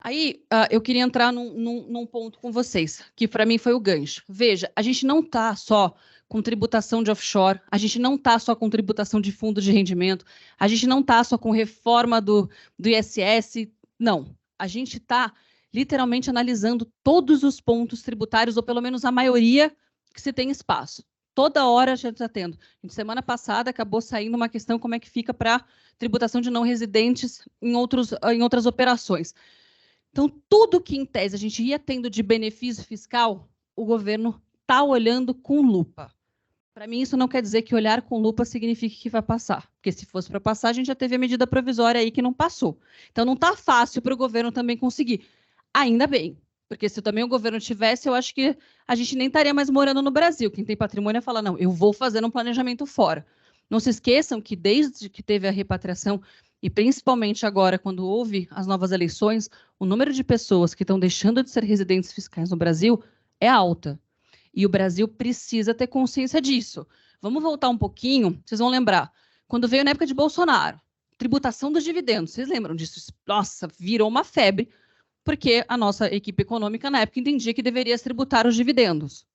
Aí, eu queria entrar num ponto com vocês, que para mim foi o gancho. Veja, a gente não está só com tributação de offshore, a gente não está só com tributação de fundo de rendimento, a gente não está só com reforma do ISS, não. A gente está literalmente analisando todos os pontos tributários, ou pelo menos a maioria que se tem espaço. Toda hora a gente está tendo. Semana passada acabou saindo uma questão como é que fica para tributação de não residentes em outras operações. Então, tudo que, em tese, a gente ia tendo de benefício fiscal, o governo está olhando com lupa. Para mim, isso não quer dizer que olhar com lupa signifique que vai passar. Porque se fosse para passar, a gente já teve a medida provisória aí que não passou. Então, não está fácil para o governo também conseguir. Ainda bem, porque se também o governo tivesse, eu acho que a gente nem estaria mais morando no Brasil. Quem tem patrimônio fala, não, eu vou fazer um planejamento fora. Não se esqueçam que desde que teve a repatriação, e principalmente agora, quando houve as novas eleições, o número de pessoas que estão deixando de ser residentes fiscais no Brasil é alta. E o Brasil precisa ter consciência disso. Vamos voltar um pouquinho, vocês vão lembrar. Quando veio na época de Bolsonaro, tributação dos dividendos, vocês lembram disso? Nossa, virou uma febre, porque a nossa equipe econômica, na época, entendia que deveria tributar os dividendos.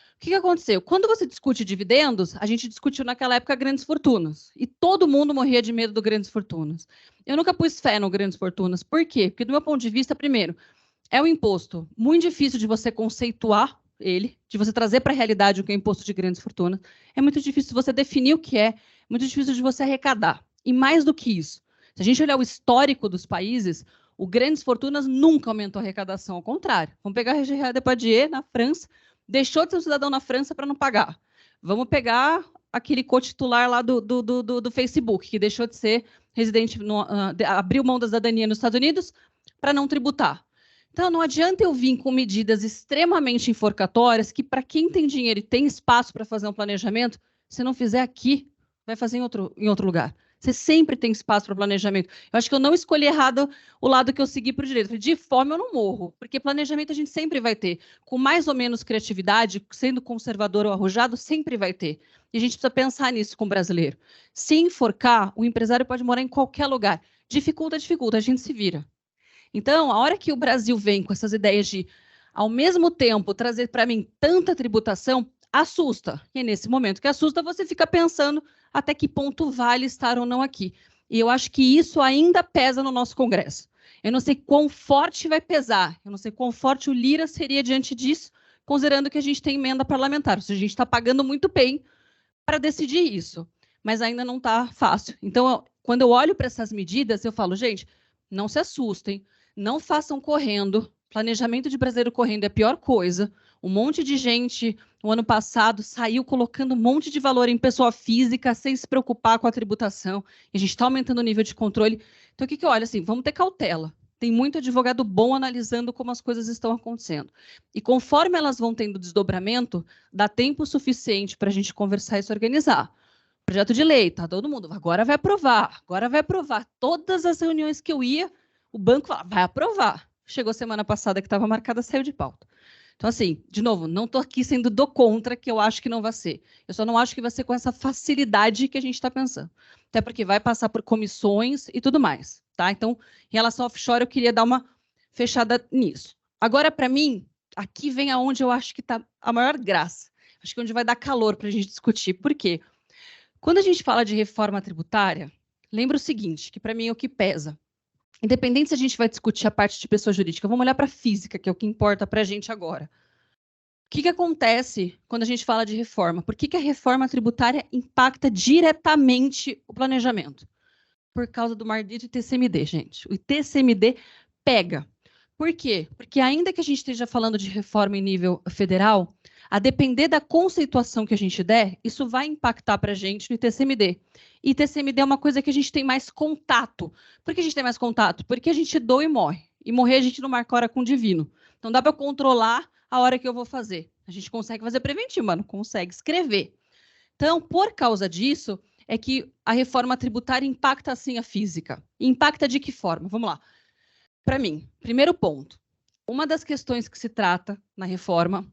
O que aconteceu? Quando você discute dividendos, a gente discutiu naquela época grandes fortunas. E todo mundo morria de medo do grandes fortunas. Eu nunca pus fé no grandes fortunas. Por quê? Porque, do meu ponto de vista, primeiro, é um imposto muito difícil de você conceituar ele, de você trazer para a realidade o que é imposto de grandes fortunas. É muito difícil você definir o que é, muito difícil de você arrecadar. E mais do que isso, se a gente olhar o histórico dos países, o grandes fortunas nunca aumentou a arrecadação, ao contrário. Vamos pegar a Gerard Depardieu na França, deixou de ser um cidadão na França para não pagar. Vamos pegar aquele co-titular lá do Facebook, que deixou de ser residente, abriu mão da cidadania nos Estados Unidos para não tributar. Então, não adianta eu vir com medidas extremamente enforcatórias que, para quem tem dinheiro e tem espaço para fazer um planejamento, se não fizer aqui, vai fazer em outro lugar. Você sempre tem espaço para planejamento. Eu acho que eu não escolhi errado o lado que eu segui para o direito. De fome eu não morro, porque planejamento a gente sempre vai ter. Com mais ou menos criatividade, sendo conservador ou arrojado, sempre vai ter. E a gente precisa pensar nisso com o brasileiro. Se enforcar, o empresário pode morar em qualquer lugar. Dificulta, a gente se vira. Então, a hora que o Brasil vem com essas ideias de, ao mesmo tempo, trazer para mim tanta tributação, assusta. E é nesse momento que assusta, você fica pensando até que ponto vale estar ou não aqui. E eu acho que isso ainda pesa no nosso Congresso. Eu não sei quão forte vai pesar, eu não sei quão forte o Lira seria diante disso, considerando que a gente tem emenda parlamentar. Ou seja, a gente está pagando muito bem para decidir isso, mas ainda não está fácil. Então, quando eu olho para essas medidas, eu falo, gente, não se assustem, não façam correndo. Planejamento de brasileiro correndo é a pior coisa. Um monte de gente, no ano passado, saiu colocando um monte de valor em pessoa física sem se preocupar com a tributação. E a gente está aumentando o nível de controle. Então, o que eu olho assim? Vamos ter cautela. Tem muito advogado bom analisando como as coisas estão acontecendo. E conforme elas vão tendo desdobramento, dá tempo suficiente para a gente conversar e se organizar. Projeto de lei, tá todo mundo, agora vai aprovar, agora vai aprovar. Todas as reuniões que eu ia, o banco falava, vai aprovar. Chegou semana passada que estava marcada, saiu de pauta. Então, assim, de novo, não estou aqui sendo do contra, que eu acho que não vai ser. Eu só não acho que vai ser com essa facilidade que a gente está pensando. Até porque vai passar por comissões e tudo mais, tá? Então, em relação ao offshore, eu queria dar uma fechada nisso. Agora, para mim, aqui vem aonde eu acho que está a maior graça. Acho que é onde vai dar calor para a gente discutir. Por quê? Quando a gente fala de reforma tributária, lembra o seguinte, que para mim é o que pesa. Independente se a gente vai discutir a parte de pessoa jurídica, vamos olhar para a física, que é o que importa para a gente agora. O que acontece quando a gente fala de reforma? Por que a reforma tributária impacta diretamente o planejamento? Por causa do maldito ITCMD, gente. O ITCMD pega. Por quê? Porque ainda que a gente esteja falando de reforma em nível federal, a depender da conceituação que a gente der, isso vai impactar para a gente no ITCMD. E ITCMD é uma coisa que a gente tem mais contato. Por que a gente tem mais contato? Porque a gente doa e morre. E morrer a gente não marca hora com o divino. Então dá para controlar a hora que eu vou fazer. A gente consegue fazer preventivo, mas não consegue escrever. Então, por causa disso, é que a reforma tributária impacta, assim, a física. E impacta de que forma? Vamos lá. Para mim, primeiro ponto. Uma das questões que se trata na reforma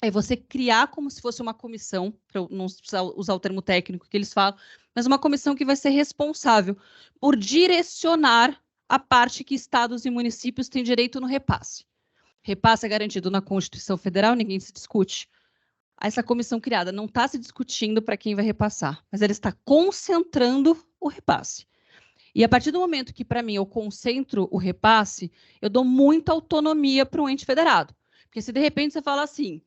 é você criar como se fosse uma comissão, para eu não precisar usar o termo técnico que eles falam, mas uma comissão que vai ser responsável por direcionar a parte que estados e municípios têm direito no repasse. Repasse é garantido na Constituição Federal, ninguém se discute. Essa comissão criada não está se discutindo para quem vai repassar, mas ela está concentrando o repasse. E a partir do momento que, para mim, eu concentro o repasse, eu dou muita autonomia para o ente federado. Porque se, de repente, você fala assim,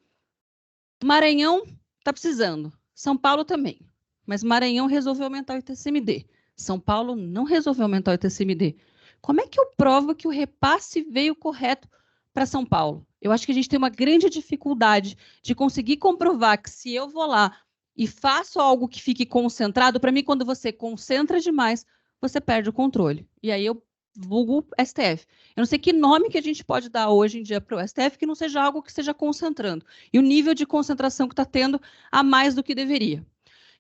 Maranhão está precisando, São Paulo também, mas Maranhão resolveu aumentar o ITCMD, São Paulo não resolveu aumentar o ITCMD. Como é que eu provo que o repasse veio correto para São Paulo? Eu acho que a gente tem uma grande dificuldade de conseguir comprovar que se eu vou lá e faço algo que fique concentrado, para mim, quando você concentra demais, você perde o controle. E aí eu vulgo STF. Eu não sei que nome que a gente pode dar hoje em dia para o STF que não seja algo que esteja concentrando. E o nível de concentração que está tendo a mais do que deveria.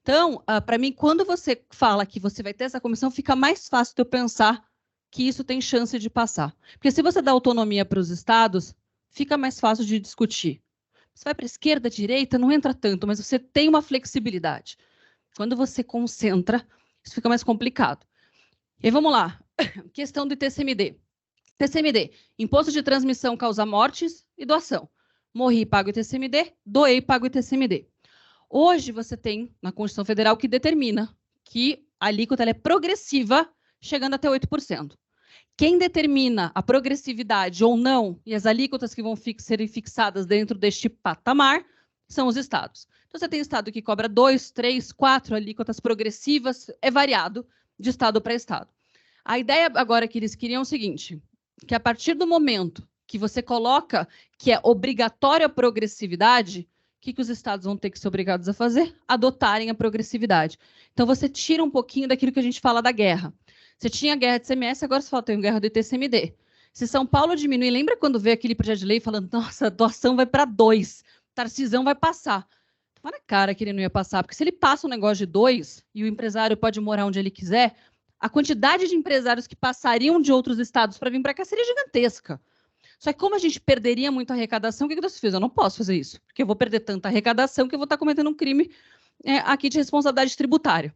Então, para mim, quando você fala que você vai ter essa comissão, fica mais fácil de eu pensar que isso tem chance de passar. Porque se você dá autonomia para os estados, fica mais fácil de discutir. Você vai para a esquerda, direita, não entra tanto, mas você tem uma flexibilidade. Quando você concentra, isso fica mais complicado. E aí, vamos lá. Questão do ITCMD. ITCMD, imposto de transmissão causa mortes e doação. Morri, pago ITCMD, doei, pago ITCMD. Hoje você tem na Constituição Federal que determina que a alíquota é progressiva, chegando até 8%. Quem determina a progressividade ou não e as alíquotas que vão serem fixadas dentro deste patamar são os estados. Então, você tem estado que cobra 2, 3, 4 alíquotas progressivas, é variado de estado para estado. A ideia agora que eles queriam é o seguinte, que a partir do momento que você coloca que é obrigatória a progressividade, o que os estados vão ter que ser obrigados a fazer? Adotarem a progressividade. Então, você tira um pouquinho daquilo que a gente fala da guerra. Você tinha guerra de CMS, agora você fala, tem guerra do ITCMD. Se São Paulo diminui, lembra quando veio aquele projeto de lei falando, nossa, a doação vai para 2, Tarcisão vai passar. Tava na cara que ele não ia passar, porque se ele passa um negócio de 2 e o empresário pode morar onde ele quiser, a quantidade de empresários que passariam de outros estados para vir para cá seria gigantesca. Só que como a gente perderia muito a arrecadação, o que Deus fez? Eu não posso fazer isso, porque eu vou perder tanta arrecadação que eu vou estar cometendo um crime aqui de responsabilidade tributária.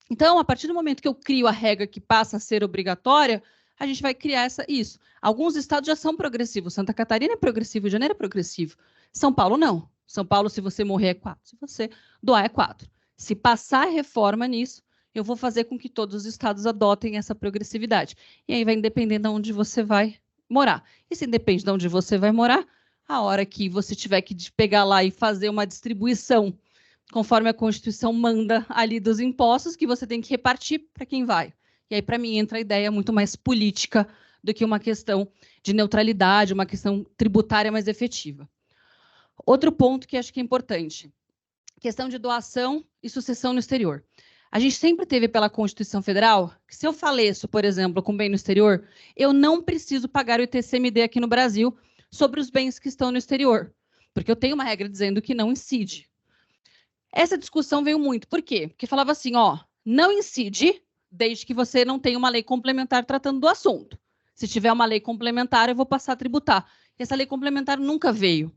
Então, a partir do momento que eu crio a regra que passa a ser obrigatória, a gente vai criar isso. Alguns estados já são progressivos. Santa Catarina é progressivo, Rio de Janeiro é progressivo. São Paulo, não. São Paulo, se você morrer, é 4. Se você doar, é 4. Se passar reforma nisso, eu vou fazer com que todos os estados adotem essa progressividade. E aí vai depender de onde você vai morar. E se depende de onde você vai morar, a hora que você tiver que pegar lá e fazer uma distribuição conforme a Constituição manda ali dos impostos, que você tem que repartir para quem vai. E aí, para mim, entra a ideia muito mais política do que uma questão de neutralidade, uma questão tributária mais efetiva. Outro ponto que acho que é importante, questão de doação e sucessão no exterior. A gente sempre teve pela Constituição Federal que se eu faleço, por exemplo, com bem no exterior, eu não preciso pagar o ITCMD aqui no Brasil sobre os bens que estão no exterior, porque eu tenho uma regra dizendo que não incide. Essa discussão veio muito. Por quê? Porque falava assim, ó, não incide desde que você não tenha uma lei complementar tratando do assunto. Se tiver uma lei complementar, eu vou passar a tributar. E essa lei complementar nunca veio.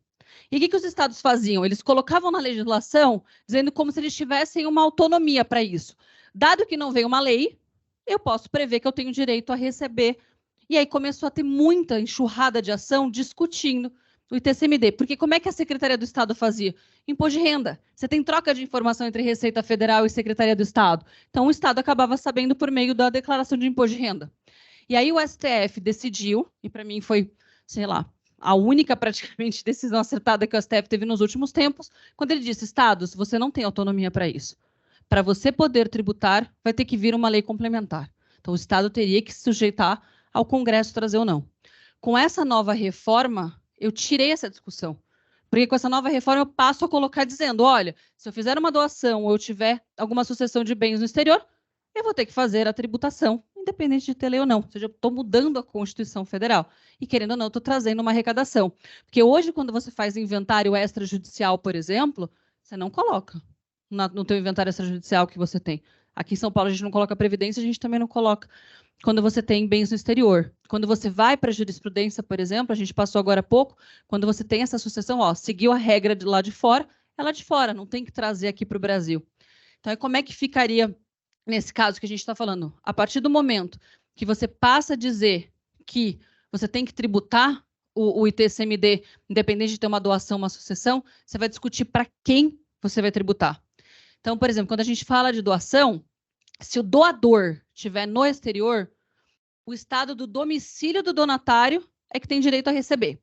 E o que os estados faziam? Eles colocavam na legislação, dizendo como se eles tivessem uma autonomia para isso. Dado que não veio uma lei, eu posso prever que eu tenho direito a receber. E aí começou a ter muita enxurrada de ação discutindo o ITCMD. Porque como é que a Secretaria do Estado fazia? Imposto de renda. Você tem troca de informação entre Receita Federal e Secretaria do Estado. Então, o Estado acabava sabendo por meio da declaração de imposto de renda. E aí o STF decidiu, e para mim foi, sei lá, a única praticamente decisão acertada que o STF teve nos últimos tempos, quando ele disse, estados, você não tem autonomia para isso. Para você poder tributar, vai ter que vir uma lei complementar. Então, o Estado teria que se sujeitar ao Congresso trazer ou não. Com essa nova reforma, eu tirei essa discussão. Porque com essa nova reforma eu passo a colocar dizendo, olha, se eu fizer uma doação ou eu tiver alguma sucessão de bens no exterior, eu vou ter que fazer a tributação, independente de ter lei ou não. Ou seja, eu estou mudando a Constituição Federal. E, querendo ou não, estou trazendo uma arrecadação. Porque hoje, quando você faz inventário extrajudicial, por exemplo, você não coloca no teu inventário extrajudicial que você tem. Aqui em São Paulo a gente não coloca previdência, a gente também não coloca quando você tem bens no exterior. Quando você vai para a jurisprudência, por exemplo, a gente passou agora há pouco, quando você tem essa sucessão, ó, seguiu a regra de lá de fora, é lá de fora, não tem que trazer aqui para o Brasil. Então, como é que ficaria nesse caso que a gente está falando? A partir do momento que você passa a dizer que você tem que tributar o ITCMD, independente de ter uma doação, uma sucessão, você vai discutir para quem você vai tributar. Então, por exemplo, quando a gente fala de doação, se o doador estiver no exterior, o estado do domicílio do donatário é que tem direito a receber.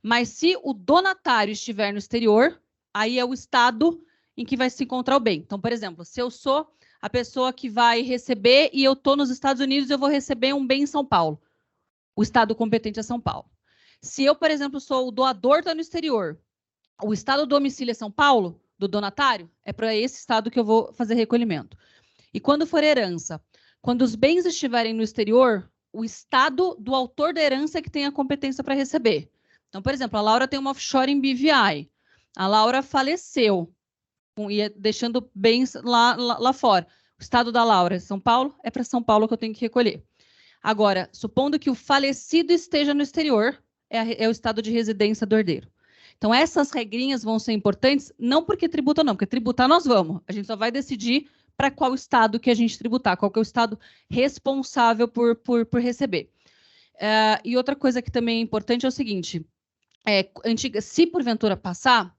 Mas se o donatário estiver no exterior, aí é o estado em que vai se encontrar o bem. Então, por exemplo, se eu sou a pessoa que vai receber e eu estou nos Estados Unidos, eu vou receber um bem em São Paulo. O estado competente é São Paulo. Se eu, por exemplo, sou o doador, está no exterior, o estado do domicílio é São Paulo, do donatário, é para esse estado que eu vou fazer recolhimento. E quando for herança, quando os bens estiverem no exterior, o estado do autor da herança é que tem a competência para receber. Então, por exemplo, a Laura tem uma offshore em BVI. A Laura faleceu, deixando bens lá fora. O estado da Laura é São Paulo, é para São Paulo que eu tenho que recolher. Agora, supondo que o falecido esteja no exterior, é o estado de residência do herdeiro. Então, essas regrinhas vão ser importantes, não porque tributa não, porque tributar nós vamos. A gente só vai decidir para qual estado que a gente tributar, qual que é o estado responsável por receber. E outra coisa que também é importante é o seguinte, se porventura passar,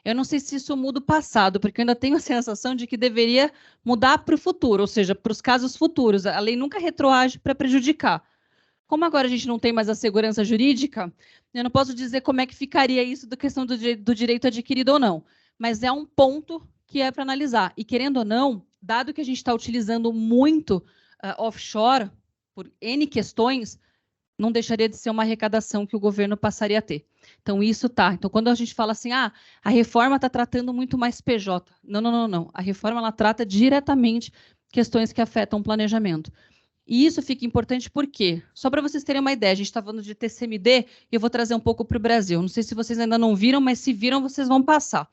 eu não sei se isso muda o passado, porque eu ainda tenho a sensação de que deveria mudar para o futuro, ou seja, para os casos futuros. A lei nunca retroage para prejudicar. Como agora a gente não tem mais a segurança jurídica, eu não posso dizer como é que ficaria isso da questão do direito adquirido ou não. Mas é um ponto que é para analisar. E querendo ou não, dado que a gente está utilizando muito offshore, por N questões, não deixaria de ser uma arrecadação que o governo passaria a ter. Então, isso tá. Então, quando a gente fala assim, a reforma está tratando muito mais PJ. Não. A reforma ela trata diretamente questões que afetam o planejamento. E isso fica importante porque, só para vocês terem uma ideia, a gente está falando de TCMD e eu vou trazer um pouco para o Brasil. Não sei se vocês ainda não viram, mas se viram, vocês vão passar.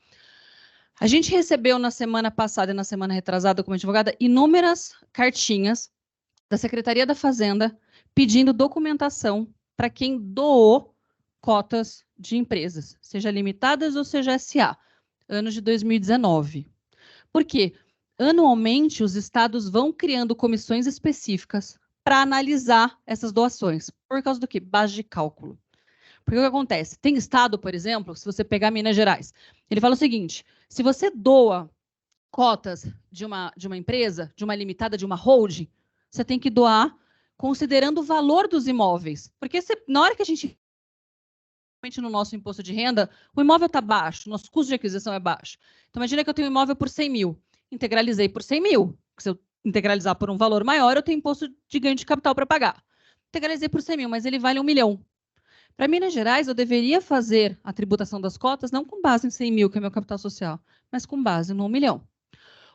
A gente recebeu na semana passada e na semana retrasada, como advogada, inúmeras cartinhas da Secretaria da Fazenda pedindo documentação para quem doou cotas de empresas, seja limitadas ou seja SA, anos de 2019. Por quê? Anualmente, os estados vão criando comissões específicas para analisar essas doações. Por causa do quê? Base de cálculo. Porque o que acontece? Tem estado, por exemplo, se você pegar Minas Gerais, ele fala o seguinte, se você doa cotas de uma empresa, de uma limitada, de uma holding, você tem que doar considerando o valor dos imóveis. Porque na hora que a gente no nosso imposto de renda, o imóvel está baixo, nosso custo de aquisição é baixo. Então, imagina que eu tenho um imóvel por 100 mil. Integralizei por 100 mil. Se eu integralizar por um valor maior, eu tenho imposto de ganho de capital para pagar. Integralizei por 100 mil, mas ele vale 1 milhão. Para Minas Gerais, eu deveria fazer a tributação das cotas não com base em 100 mil, que é meu capital social, mas com base no 1 milhão.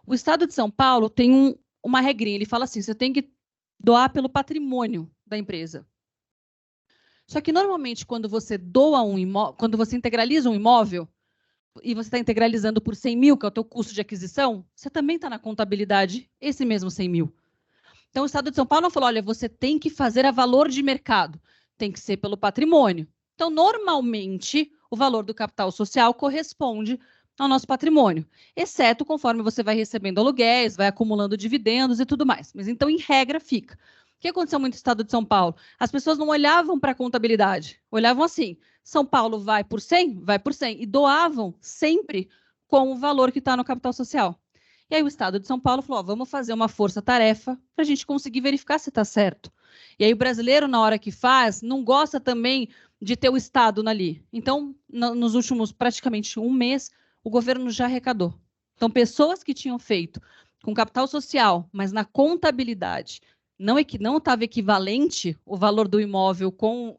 O Estado de São Paulo tem uma regrinha, ele fala assim, você tem que doar pelo patrimônio da empresa. Só que, normalmente, quando você doa quando você integraliza um imóvel, e você está integralizando por 100 mil, que é o teu custo de aquisição, você também está na contabilidade esse mesmo 100 mil. Então, o Estado de São Paulo falou, olha, você tem que fazer a valor de mercado, tem que ser pelo patrimônio. Então, normalmente, o valor do capital social corresponde ao nosso patrimônio, exceto conforme você vai recebendo aluguéis, vai acumulando dividendos e tudo mais. Mas, então, em regra, fica. O que aconteceu muito no Estado de São Paulo? As pessoas não olhavam para a contabilidade, olhavam assim, São Paulo vai por 100? Vai por 100. E doavam sempre com o valor que está no capital social. E aí o Estado de São Paulo falou, vamos fazer uma força-tarefa para a gente conseguir verificar se está certo. E aí o brasileiro, na hora que faz, não gosta também de ter o Estado ali. Então, nos últimos praticamente um mês, o governo já arrecadou. Então, pessoas que tinham feito com capital social, mas na contabilidade, não estava equivalente o valor do imóvel com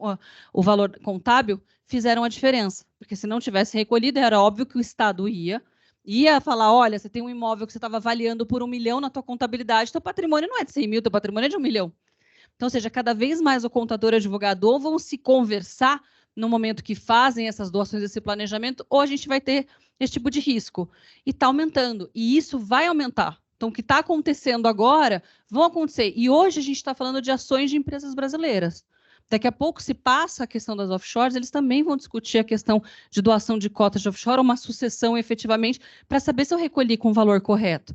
o valor contábil, fizeram a diferença. Porque se não tivesse recolhido, era óbvio que o Estado ia falar, olha, você tem um imóvel que você estava avaliando por 1 milhão na tua contabilidade, teu patrimônio não é de 100 mil, teu patrimônio é de 1 milhão. Então, ou seja, cada vez mais o contador e o advogado ou vão se conversar no momento que fazem essas doações, esse planejamento, ou a gente vai ter esse tipo de risco. E está aumentando. E isso vai aumentar. Então, o que está acontecendo agora, vão acontecer. E hoje a gente está falando de ações de empresas brasileiras. Daqui a pouco, se passa a questão das offshores, eles também vão discutir a questão de doação de cotas de offshore, uma sucessão efetivamente, para saber se eu recolhi com o valor correto.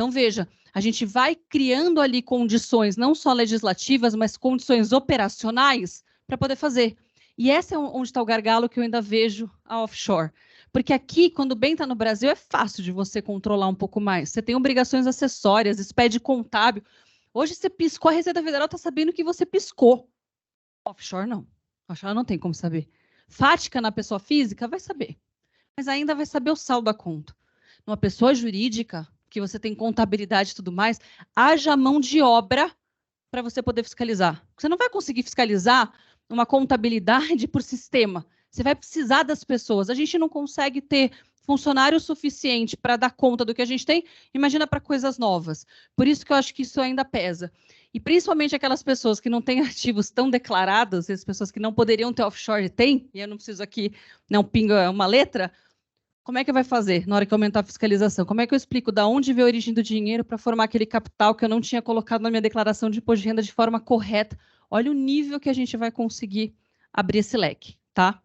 Então, veja, a gente vai criando ali condições, não só legislativas, mas condições operacionais para poder fazer. E esse é onde está o gargalo que eu ainda vejo a offshore. Porque aqui, quando o bem está no Brasil, é fácil de você controlar um pouco mais. Você tem obrigações acessórias, SPED contábil. Hoje você piscou, a Receita Federal está sabendo que você piscou. Offshore não. Offshore não tem como saber. Fática na pessoa física vai saber. Mas ainda vai saber o saldo da conta. Numa pessoa jurídica, que você tem contabilidade e tudo mais, haja mão de obra para você poder fiscalizar. Você não vai conseguir fiscalizar uma contabilidade por sistema. Você vai precisar das pessoas. A gente não consegue ter funcionário suficiente para dar conta do que a gente tem, imagina para coisas novas. Por isso que eu acho que isso ainda pesa. E principalmente aquelas pessoas que não têm ativos tão declarados, as pessoas que não poderiam ter offshore têm, e eu não preciso aqui, não pinga uma letra, como é que vai fazer na hora que aumentar a fiscalização? Como é que eu explico da onde veio a origem do dinheiro para formar aquele capital que eu não tinha colocado na minha declaração de imposto de renda de forma correta? Olha o nível que a gente vai conseguir abrir esse leque, tá?